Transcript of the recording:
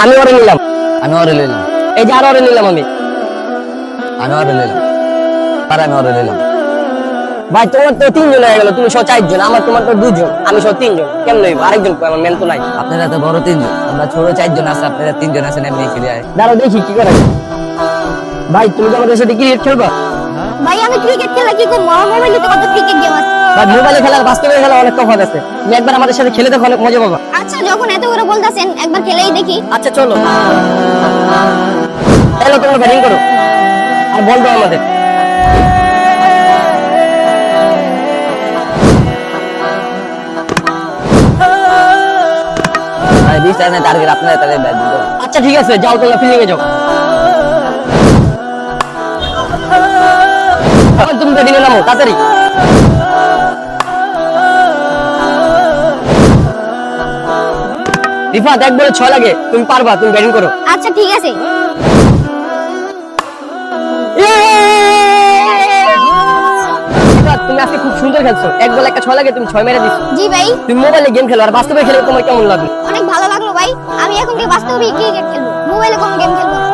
আমি ওরে নিলাম। আমি ওরে লইলাম। এই যে আর ওরে নিলাম আমি। আমি ওরে লইলাম। আর আমি ওরে লইলাম। ভাই তোমার তো 3 জন হয়ে গেল, তুমি সহ 4 জন, আমার তোমার তো 2 জন, আমি সহ 3 জন। কেমন হইব? আরেকজন কই, আমার মেন তো নাই। আপনারা তো বড় 3 জন, আমরা ছোট 4 জন আছে, আপনারা 3 জন আছেন এমনি খেলে আয়। দাঁড়াও দেখি কি করে। ভাই তুমি কি আমাদের সাথে ক্রিকেট খেলবা? ভাই আমি ক্রিকেট খেলা কি করবো? আমার মোবাইলে তো কত ক্রিকেট গেম আছে। ভাই মোবাইলে খেলা আর বাস্তবে খেলা অনেক তফাৎ আছে, তুমি একবার আমাদের সাথে খেলে দেখো, অনেক মজা পাবা। আচ্ছা যখন এত করে বলতাছেন একবার খেলেই দেখি। আচ্ছা চলো, তাহলে তোমরা ব্যাটিং করো আর বল দাও আমাদের। মানে 20 রানের টার্গেট, আপনারা তাহলে ব্যাট দিতে হবে। আচ্ছা ঠিক আছে, যাও তোমরা ফিল্ডিং এ যাও। এখন তুমি ব্যাটিং এ নামো তাড়াতাড়ি। রিফাত, 1 বলে 6 লাগে, তুমি পারবা, তুমি ব্যাটিং করো। আচ্ছা ঠিক আছে। রিফাত, তুমি আজকে খুব সুন্দর খেলছো, 1 বলে 6 লাগে, তুমি 6 মেরে দিছো। জি ভাই, তুমি মোবাইলে গেম খেলো আর বাস্তবে খেলে তোমার কেমন লাগলো? অনেক ভালো লাগলো ভাই। আমি এখন থেকে বাস্তবে ক্রিকেট খেলবো, মোবাইলে কোনো গেম খেলবো না।